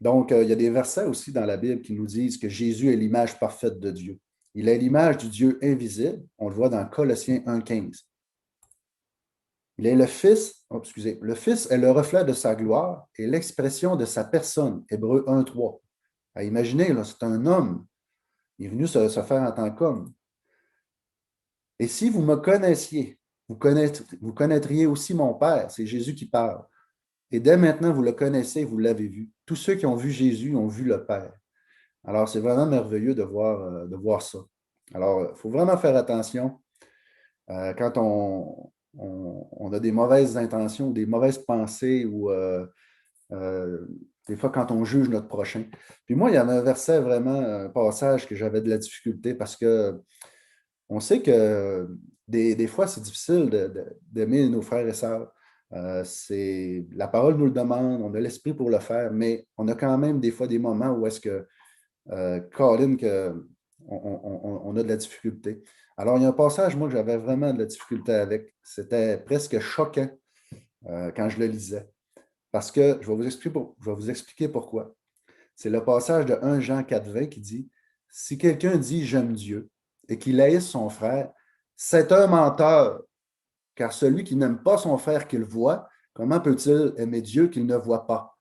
A: Donc, il y a des versets aussi dans la Bible qui nous disent que Jésus est l'image parfaite de Dieu. Il est l'image du Dieu invisible. On le voit dans Colossiens 1,15. Il est le Fils, oh, excusez, le Fils est le reflet de sa gloire et l'expression de sa personne. Hébreux 1,3. Imaginez, c'est un homme. Il est venu se faire en tant qu'homme. Et si vous me connaissiez, vous connaîtriez aussi mon Père. C'est Jésus qui parle. Et dès maintenant, vous le connaissez, vous l'avez vu. Tous ceux qui ont vu Jésus ont vu le Père. Alors, c'est vraiment merveilleux de voir ça. Alors, il faut vraiment faire attention quand on a des mauvaises intentions, des mauvaises pensées ou des fois quand on juge notre prochain. Puis moi, il y avait un verset vraiment, un passage que j'avais de la difficulté parce que on sait que des fois, c'est difficile d'aimer nos frères et sœurs. La parole nous le demande, on a l'esprit pour le faire, mais on a quand même des fois des moments où est-ce que, Colin, on a de la difficulté. Alors, il y a un passage, moi, que j'avais vraiment de la difficulté avec. C'était presque choquant quand je le lisais. Parce que je vais vous expliquer pourquoi. C'est le passage de 1 Jean 4,20 qui dit si quelqu'un dit j'aime Dieu et qu'il haïsse son frère, c'est un menteur. Car celui qui n'aime pas son frère qu'il voit, comment peut-il aimer Dieu qu'il ne voit pas?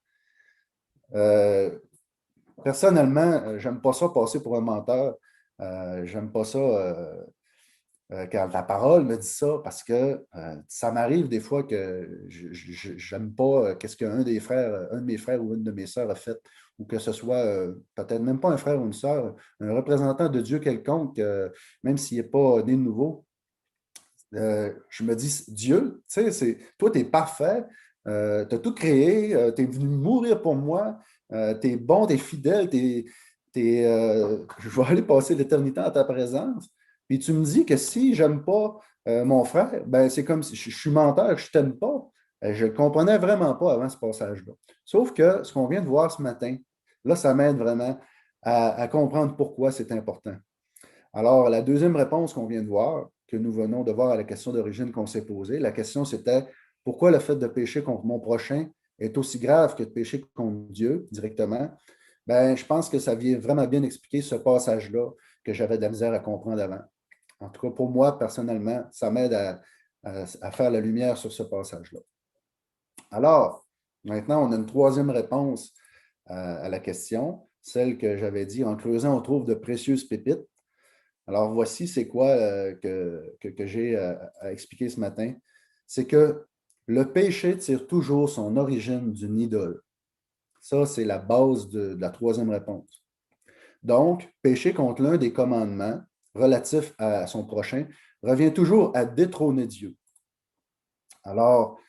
A: Euh, Personnellement, j'aime pas ça passer pour un menteur. J'aime pas ça quand la parole me dit ça parce que ça m'arrive des fois que je n'aime pas qu'est-ce qu'un des frères, un de mes frères ou une de mes sœurs a fait, ou que ce soit peut-être même pas un frère ou une sœur, un représentant de Dieu quelconque, même s'il n'est pas né de nouveau. Je me dis, Dieu, tu sais, toi, tu es parfait, tu as tout créé, tu es venu mourir pour moi, tu es bon, tu es fidèle, je vais aller passer l'éternité en ta présence. Puis tu me dis que si j'aime pas mon frère, ben c'est comme si je suis menteur, je t'aime pas. Je ne le comprenais vraiment pas avant ce passage-là. Sauf que ce qu'on vient de voir ce matin, là, ça m'aide vraiment à comprendre pourquoi c'est important. Alors, la deuxième réponse qu'on vient de voir, que nous venons de voir à la question d'origine qu'on s'est posée. La question, c'était pourquoi le fait de pécher contre mon prochain est aussi grave que de pécher contre Dieu directement? Ben, je pense que ça vient vraiment bien expliquer ce passage-là que j'avais de la misère à comprendre avant. En tout cas, pour moi, personnellement, ça m'aide à faire la lumière sur ce passage-là. Alors, maintenant, on a une troisième réponse à la question, celle que j'avais dit, en creusant, on trouve de précieuses pépites. Alors, voici c'est quoi que j'ai à expliquer ce matin. C'est que le péché tire toujours son origine d'une idole. Ça, c'est la base de la troisième réponse. Donc, pécher contre l'un des commandements relatifs à son prochain revient toujours à détrôner Dieu. Alors,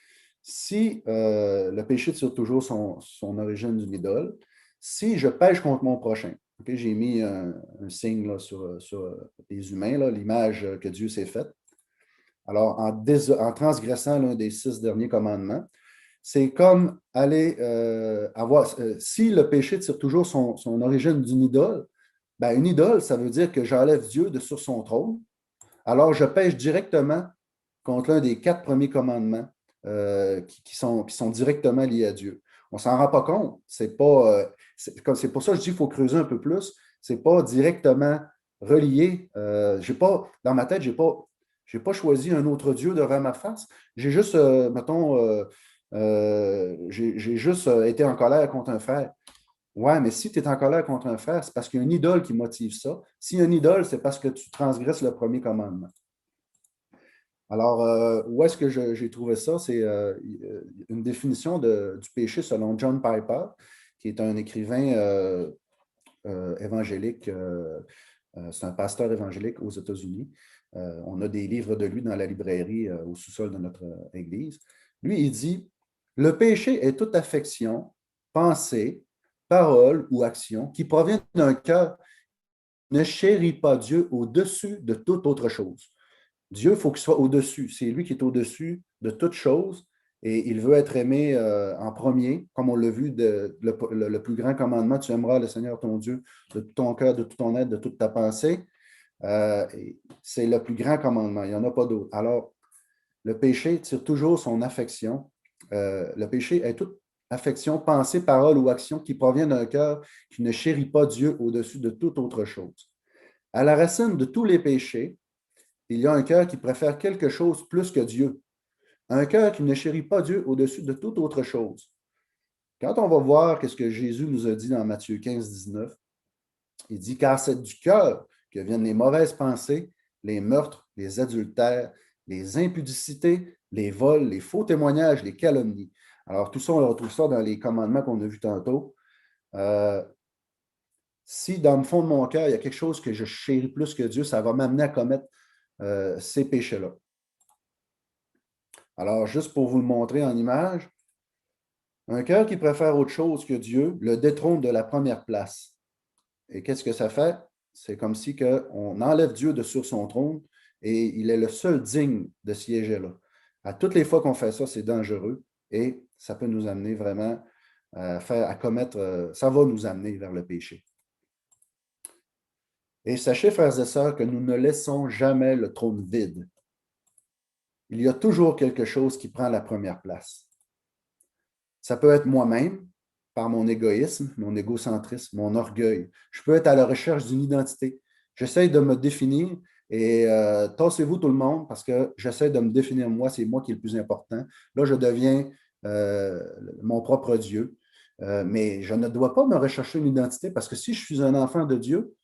A: si le péché tire toujours son origine d'une idole, si je pêche contre mon prochain, okay, j'ai mis un signe là, sur les humains, l'image que Dieu s'est faite. Alors, en transgressant l'un des 6 derniers commandements, c'est comme aller avoir. Si le péché tire toujours son origine d'une idole, ben, une idole, ça veut dire que j'enlève Dieu de sur son trône. Alors, je pêche directement contre l'un des 4 premiers commandements qui sont directement liés à Dieu. On ne s'en rend pas compte. C'est pour ça que je dis qu'il faut creuser un peu plus. Ce n'est pas directement relié. Dans ma tête, je n'ai pas choisi un autre Dieu devant ma face. J'ai juste, mettons, j'ai juste été en colère contre un frère. Ouais, mais si tu es en colère contre un frère, c'est parce qu'il y a une idole qui motive ça. S'il y a une idole, c'est parce que tu transgresses le premier commandement. Alors, où est-ce que j'ai trouvé ça? C'est une définition du péché selon John Piper, qui est un écrivain évangélique. C'est un pasteur évangélique aux États-Unis. On a des livres de lui dans la librairie au sous-sol de notre église. Lui, il dit, le péché est toute affection, pensée, parole ou action qui provient d'un cœur qui ne chérit pas Dieu au-dessus de toute autre chose. Dieu, il faut qu'il soit au-dessus. C'est lui qui est au-dessus de toute chose et il veut être aimé en premier, comme on l'a vu, le plus grand commandement, tu aimeras le Seigneur ton Dieu de tout ton cœur, de tout ton être, de toute ta pensée. C'est le plus grand commandement, il n'y en a pas d'autre. Alors, le péché tire toujours son affection. Le péché est toute affection, pensée, parole ou action qui provient d'un cœur qui ne chérit pas Dieu au-dessus de toute autre chose. À la racine de tous les péchés, il y a un cœur qui préfère quelque chose plus que Dieu. Un cœur qui ne chérit pas Dieu au-dessus de toute autre chose. Quand on va voir ce que Jésus nous a dit dans Matthieu 15, 19, il dit, car c'est du cœur que viennent les mauvaises pensées, les meurtres, les adultères, les impudicités, les vols, les faux témoignages, les calomnies. Alors, tout ça, on retrouve ça dans les commandements qu'on a vus tantôt. Si dans le fond de mon cœur, il y a quelque chose que je chéris plus que Dieu, ça va m'amener à commettre ces péchés-là. Alors, juste pour vous le montrer en image, un cœur qui préfère autre chose que Dieu le détrône de la première place. Et qu'est-ce que ça fait? C'est comme si on enlève Dieu de sur son trône et il est le seul digne de siéger là. À toutes les fois qu'on fait ça, c'est dangereux et ça peut nous amener vraiment à commettre, ça va nous amener vers le péché. Et sachez, frères et sœurs, que nous ne laissons jamais le trône vide. Il y a toujours quelque chose qui prend la première place. Ça peut être moi-même, par mon égoïsme, mon égocentrisme, mon orgueil. Je peux être à la recherche d'une identité. J'essaie de me définir et tassez-vous tout le monde parce que j'essaie de me définir moi, c'est moi qui est le plus important. Là, je deviens mon propre Dieu. Mais je ne dois pas me rechercher une identité parce que si je suis un enfant de Dieu,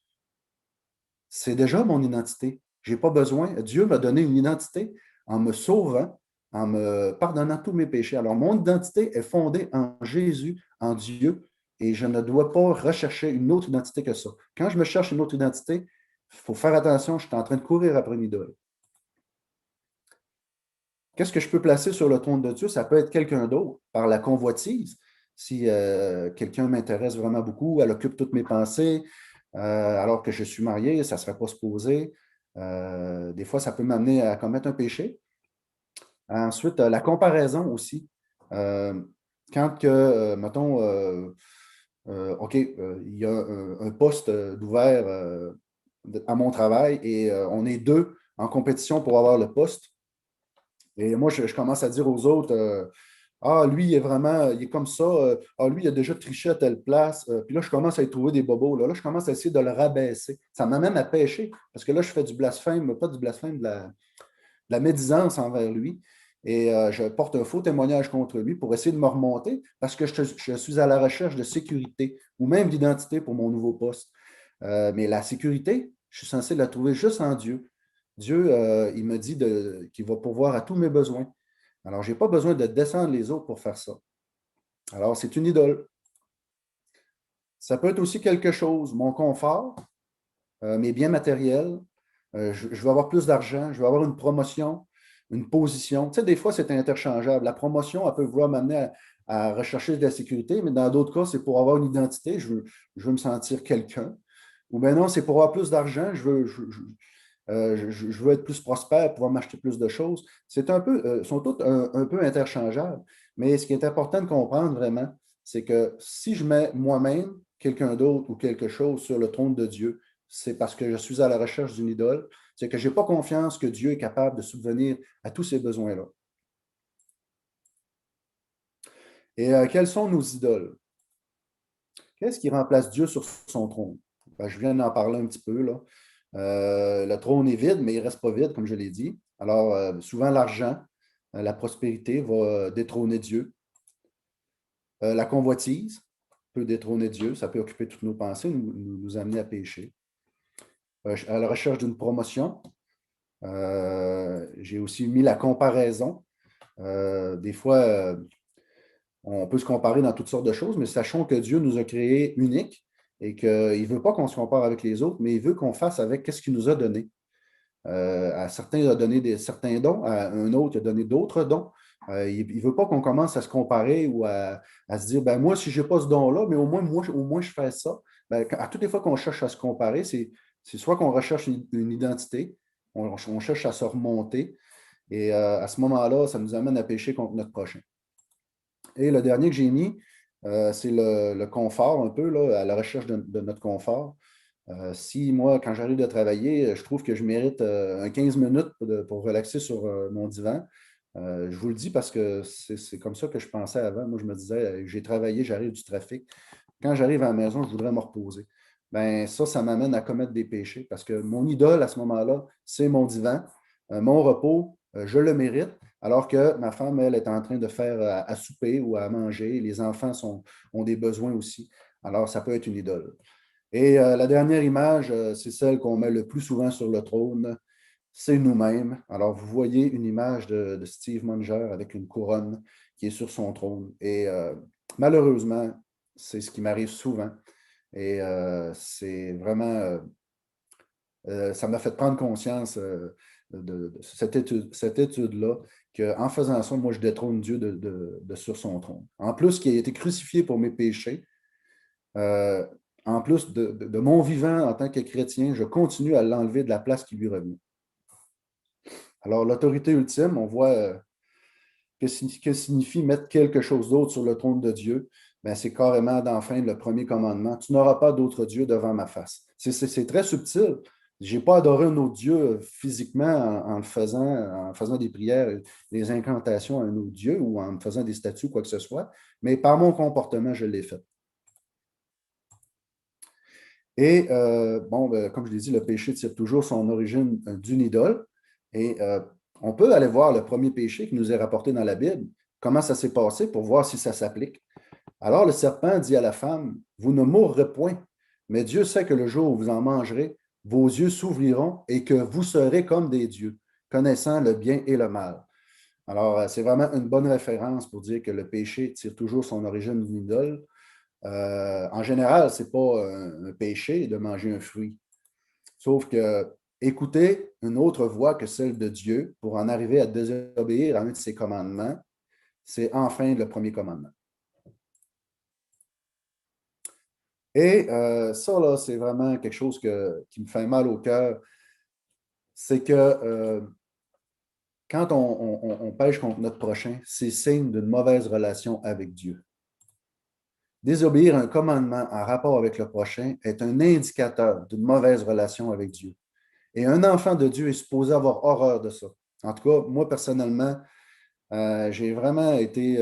A: c'est déjà mon identité. Je n'ai pas besoin. Dieu m'a donné une identité en me sauvant, en me pardonnant tous mes péchés. Alors, mon identité est fondée en Jésus, en Dieu, et je ne dois pas rechercher une autre identité que ça. Quand je me cherche une autre identité, il faut faire attention, je suis en train de courir après une idole. Qu'est-ce que je peux placer sur le trône de Dieu? Ça peut être quelqu'un d'autre, par la convoitise. Si quelqu'un m'intéresse vraiment beaucoup, elle occupe toutes mes pensées, alors que je suis marié, ça ne serait pas supposé. Des fois, ça peut m'amener à commettre un péché. Ensuite, la comparaison aussi. Quand que, mettons, OK, il y a un poste d'ouvert à mon travail et on est deux en compétition pour avoir le poste. Et moi, je commence à dire aux autres, ah, lui, il est comme ça. Ah, lui, il a déjà triché à telle place. Puis là, je commence à y trouver des bobos. Là, je commence à essayer de le rabaisser. Ça m'amène à pêcher parce que là, je fais du blasphème, pas du blasphème, de la médisance envers lui. Et je porte un faux témoignage contre lui pour essayer de me remonter parce que je suis à la recherche de sécurité ou même d'identité pour mon nouveau poste. Mais la sécurité, je suis censé la trouver juste en Dieu. Dieu, il me dit qu'il va pourvoir à tous mes besoins. Alors, je n'ai pas besoin de descendre les autres pour faire ça. Alors, c'est une idole. Ça peut être aussi quelque chose, mon confort, mes biens matériels. Je veux avoir plus d'argent, je veux avoir une promotion, une position. Tu sais, des fois, c'est interchangeable. La promotion, elle peut vouloir m'amener à rechercher de la sécurité, mais dans d'autres cas, c'est pour avoir une identité. Je veux me sentir quelqu'un. Ou bien non, c'est pour avoir plus d'argent, je veux être plus prospère, pouvoir m'acheter plus de choses. C'est un peu, sont toutes un peu interchangeables. Mais ce qui est important de comprendre vraiment, c'est que si je mets moi-même, quelqu'un d'autre ou quelque chose sur le trône de Dieu, c'est parce que je suis à la recherche d'une idole. C'est que je n'ai pas confiance que Dieu est capable de subvenir à tous ces besoins-là. Et quelles sont nos idoles? Qu'est-ce qui remplace Dieu sur son trône? Ben, je viens d'en parler un petit peu, là. Le trône est vide, mais il ne reste pas vide, comme je l'ai dit. Alors, souvent, l'argent, la prospérité va détrôner Dieu. La convoitise peut détrôner Dieu. Ça peut occuper toutes nos pensées, nous amener à pécher. À la recherche d'une promotion, j'ai aussi mis la comparaison. Des fois, on peut se comparer dans toutes sortes de choses, mais sachons que Dieu nous a créés uniques et qu'il ne veut pas qu'on se compare avec les autres, mais il veut qu'on fasse avec ce qu'il nous a donné. À certains, il a donné certains dons, à un autre, il a donné d'autres dons. Il ne veut pas qu'on commence à se comparer ou à se dire, ben moi, si je n'ai pas ce don-là, mais au moins, je fais ça. Ben, à toutes les fois qu'on cherche à se comparer, c'est soit qu'on recherche une identité, on cherche à se remonter, et à ce moment-là, ça nous amène à pécher contre notre prochain. Et le dernier que j'ai mis, c'est le confort, un peu, là, à la recherche de notre confort. Si moi, quand j'arrive de travailler, je trouve que je mérite un 15 minutes pour relaxer sur mon divan, je vous le dis parce que c'est comme ça que je pensais avant. Moi, je me disais, j'ai travaillé, j'arrive du trafic. Quand j'arrive à la maison, je voudrais me reposer. Ben ça m'amène à commettre des péchés parce que mon idole à ce moment-là, c'est mon divan. Mon repos, je le mérite, alors que ma femme, elle, est en train de faire à souper ou à manger. Les enfants ont des besoins aussi. Alors, ça peut être une idole. Et la dernière image, c'est celle qu'on met le plus souvent sur le trône, c'est nous-mêmes. Alors, vous voyez une image de Steve Munger avec une couronne qui est sur son trône. Et malheureusement, c'est ce qui m'arrive souvent. Et c'est vraiment, ça m'a fait prendre conscience de cette étude-là, qu'en faisant ça, moi, je détrône Dieu de sur son trône. En plus, qui a été crucifié pour mes péchés, euh, en plus de mon vivant en tant que chrétien, je continue à l'enlever de la place qui lui revient. Alors, l'autorité ultime, on voit que signifie mettre quelque chose d'autre sur le trône de Dieu. Ben, c'est carrément d'enfreindre le premier commandement. Tu n'auras pas d'autre Dieu devant ma face. C'est très subtil. Je n'ai pas adoré un autre Dieu physiquement en faisant des prières, des incantations à un autre Dieu ou en me faisant des statues, quoi que ce soit, mais par mon comportement, je l'ai fait. Et bon, ben, comme je l'ai dit, le péché tire toujours son origine d'une idole. Et on peut aller voir le premier péché qui nous est rapporté dans la Bible, comment ça s'est passé pour voir si ça s'applique. Alors le serpent dit à la femme, vous ne mourrez point, mais Dieu sait que le jour où vous en mangerez, vos yeux s'ouvriront et que vous serez comme des dieux, connaissant le bien et le mal. Alors, c'est vraiment une bonne référence pour dire que le péché tire toujours son origine d'une idole. En général, ce n'est pas un péché de manger un fruit. Sauf que écouter une autre voix que celle de Dieu pour en arriver à désobéir à un de ses commandements, c'est enfin le premier commandement. Et ça, là, c'est vraiment quelque chose qui me fait mal au cœur. C'est que quand on pêche contre notre prochain, c'est signe d'une mauvaise relation avec Dieu. Désobéir à un commandement en rapport avec le prochain est un indicateur d'une mauvaise relation avec Dieu. Et un enfant de Dieu est supposé avoir horreur de ça. En tout cas, moi, personnellement, j'ai vraiment été,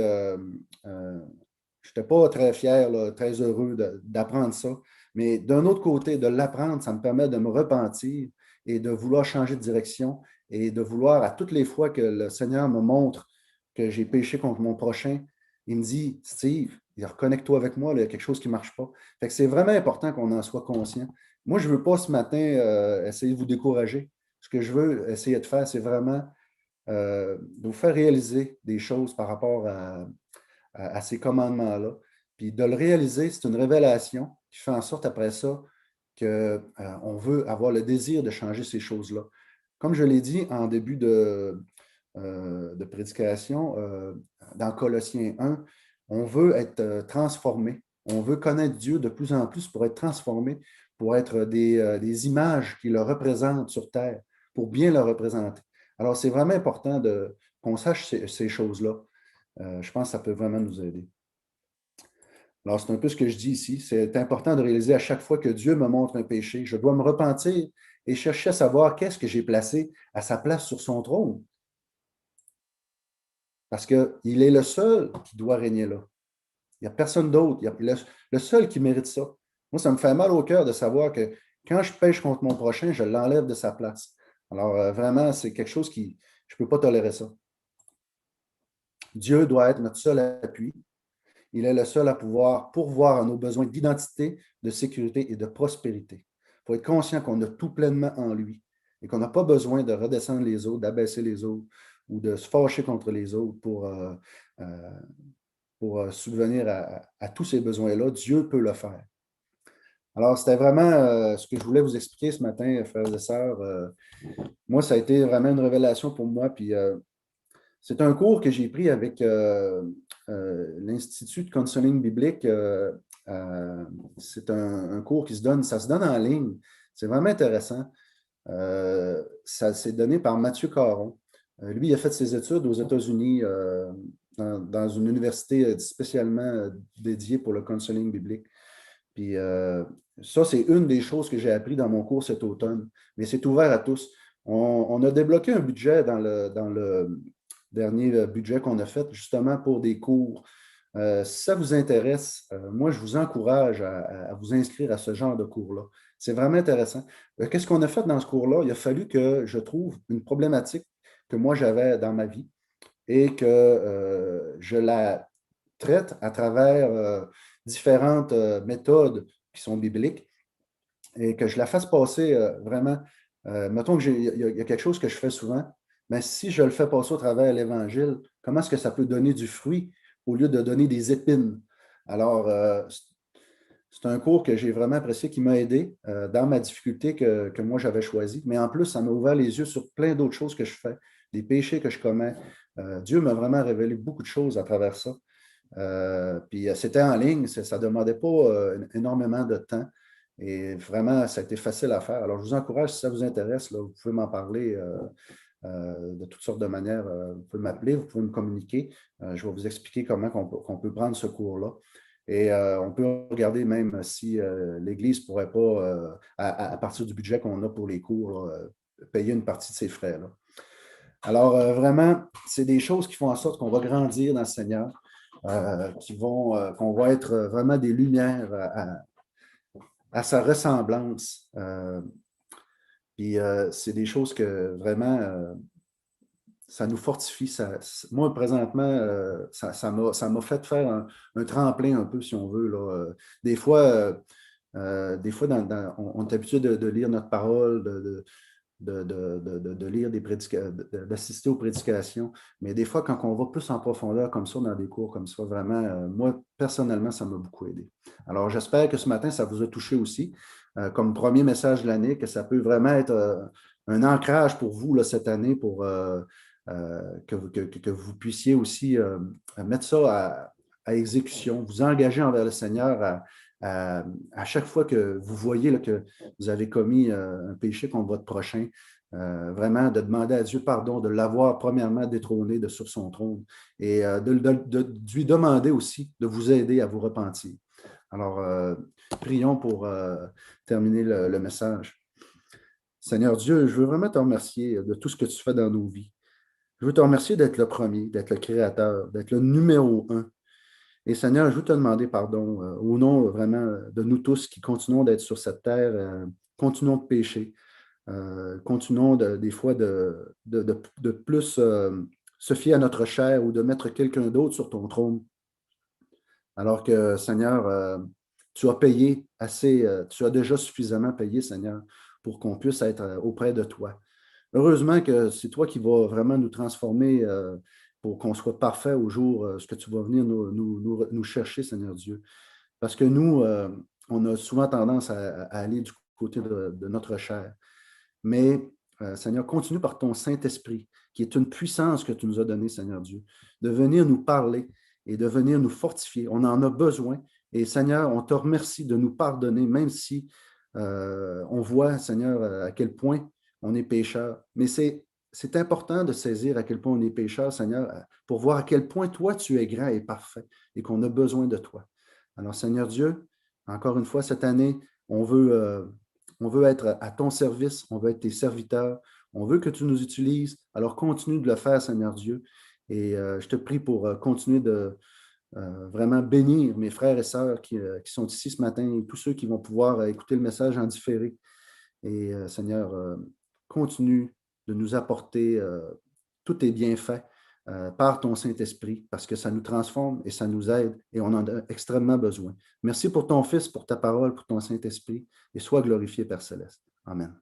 A: je n'étais pas très fier, là, très heureux d'apprendre ça. Mais d'un autre côté, de l'apprendre, ça me permet de me repentir et de vouloir changer de direction et de vouloir, à toutes les fois que le Seigneur me montre que j'ai péché contre mon prochain, il me dit, Steve, reconnecte-toi avec moi, là, il y a quelque chose qui ne marche pas. Fait que c'est vraiment important qu'on en soit conscient. Moi, je ne veux pas ce matin essayer de vous décourager. Ce que je veux essayer de faire, c'est vraiment de vous faire réaliser des choses par rapport à ces commandements-là. Puis de le réaliser, c'est une révélation qui fait en sorte après ça qu'on veut avoir le désir de changer ces choses-là. Comme je l'ai dit en début de prédication, dans Colossiens 1, on veut être transformé. On veut connaître Dieu de plus en plus pour être transformé, pour être des images qui le représentent sur Terre, pour bien le représenter. Alors, c'est vraiment important qu'on sache ces choses-là. Je pense que ça peut vraiment nous aider. Alors, c'est un peu ce que je dis ici. C'est important de réaliser à chaque fois que Dieu me montre un péché, je dois me repentir et chercher à savoir qu'est-ce que j'ai placé à sa place sur son trône. Parce qu'il est le seul qui doit régner là. Il n'y a personne d'autre. Le seul qui mérite ça. Moi, ça me fait mal au cœur de savoir que quand je pêche contre mon prochain, je l'enlève de sa place. Alors, vraiment, c'est quelque chose qui, je ne peux pas tolérer ça. Dieu doit être notre seul appui. Il est le seul à pouvoir pourvoir à nos besoins d'identité, de sécurité et de prospérité. Il faut être conscient qu'on a tout pleinement en lui et qu'on n'a pas besoin de redescendre les autres, d'abaisser les autres ou de se fâcher contre les autres pour subvenir à tous ces besoins-là. Dieu peut le faire. Alors, c'était vraiment ce que je voulais vous expliquer ce matin, frères et sœurs. Moi, ça a été vraiment une révélation pour moi. Puis, c'est un cours que j'ai pris avec l'Institut de counseling biblique. C'est un cours qui ça se donne en ligne. C'est vraiment intéressant. Ça s'est donné par Mathieu Caron. Lui, il a fait ses études aux États-Unis dans une université spécialement dédiée pour le counseling biblique. Puis ça, c'est une des choses que j'ai appris dans mon cours cet automne. Mais c'est ouvert à tous. On a débloqué un budget dans le dernier budget qu'on a fait justement pour des cours. Si ça vous intéresse, moi, je vous encourage à vous inscrire à ce genre de cours-là. C'est vraiment intéressant. Qu'est-ce qu'on a fait dans ce cours-là? Il a fallu que je trouve une problématique que moi j'avais dans ma vie et que je la traite à travers différentes méthodes qui sont bibliques et que je la fasse passer vraiment. Mettons qu'il y a quelque chose que je fais souvent, mais si je le fais passer au travers de l'Évangile, comment est-ce que ça peut donner du fruit au lieu de donner des épines? Alors, c'est un cours que j'ai vraiment apprécié, qui m'a aidé dans ma difficulté que moi j'avais choisie. Mais en plus, ça m'a ouvert les yeux sur plein d'autres choses que je fais, des péchés que je commets. Dieu m'a vraiment révélé beaucoup de choses à travers ça. Puis c'était en ligne, ça ne demandait pas énormément de temps. Et vraiment, ça a été facile à faire. Alors, je vous encourage, si ça vous intéresse, là, vous pouvez m'en parler de toutes sortes de manières. Vous pouvez m'appeler, vous pouvez me communiquer. Je vais vous expliquer comment on peut prendre ce cours-là. Et on peut regarder même si l'Église ne pourrait pas, à partir du budget qu'on a pour les cours, là, payer une partie de ses frais, là. Alors, vraiment, c'est des choses qui font en sorte qu'on va grandir dans le Seigneur, qu'on va être vraiment des lumières à sa ressemblance. Puis, c'est des choses que vraiment, ça nous fortifie. Moi, présentement, ça m'a fait faire un tremplin un peu, si on veut, là. Des fois, on est habitué de lire notre parole, de lire d'assister aux prédications. Mais des fois, quand on va plus en profondeur comme ça, dans des cours comme ça, vraiment, moi, personnellement, ça m'a beaucoup aidé. Alors, j'espère que ce matin, ça vous a touché aussi, comme premier message de l'année, que ça peut vraiment être un ancrage pour vous là, cette année, pour que vous puissiez aussi mettre ça à exécution, vous engager envers le Seigneur à chaque fois que vous voyez là, que vous avez commis un péché contre votre prochain, vraiment de demander à Dieu pardon, de l'avoir premièrement détrôné sur son trône et de lui demander aussi de vous aider à vous repentir. Alors, prions pour terminer le message. Seigneur Dieu, je veux vraiment te remercier de tout ce que tu fais dans nos vies. Je veux te remercier d'être le premier, d'être le créateur, d'être le numéro un. Et Seigneur, je veux te demander pardon au nom vraiment de nous tous qui continuons d'être sur cette terre, continuons de pécher, continuons des fois de plus se fier à notre chair ou de mettre quelqu'un d'autre sur ton trône. Alors que, Seigneur, tu as payé assez, tu as déjà suffisamment payé, Seigneur, pour qu'on puisse être auprès de toi. Heureusement que c'est toi qui vas vraiment nous transformer pour qu'on soit parfait au jour ce que tu vas venir nous chercher, Seigneur Dieu. Parce que nous, on a souvent tendance à aller du côté de notre chair. Mais, Seigneur, continue par ton Saint-Esprit, qui est une puissance que tu nous as donnée, Seigneur Dieu, de venir nous parler et de venir nous fortifier. On en a besoin. Et Seigneur, on te remercie de nous pardonner, même si on voit, Seigneur, à quel point on est pécheur. Mais c'est important de saisir à quel point on est pécheur, Seigneur, pour voir à quel point toi, tu es grand et parfait et qu'on a besoin de toi. Alors, Seigneur Dieu, encore une fois, cette année, on veut être à ton service, on veut être tes serviteurs, on veut que tu nous utilises. Alors, continue de le faire, Seigneur Dieu. Et je te prie pour continuer de vraiment bénir mes frères et sœurs qui sont ici ce matin et tous ceux qui vont pouvoir écouter le message en différé. Et Seigneur, continue de nous apporter tous tes bienfaits par ton Saint-Esprit parce que ça nous transforme et ça nous aide et on en a extrêmement besoin. Merci pour ton Fils, pour ta parole, pour ton Saint-Esprit et sois glorifié, Père Céleste. Amen.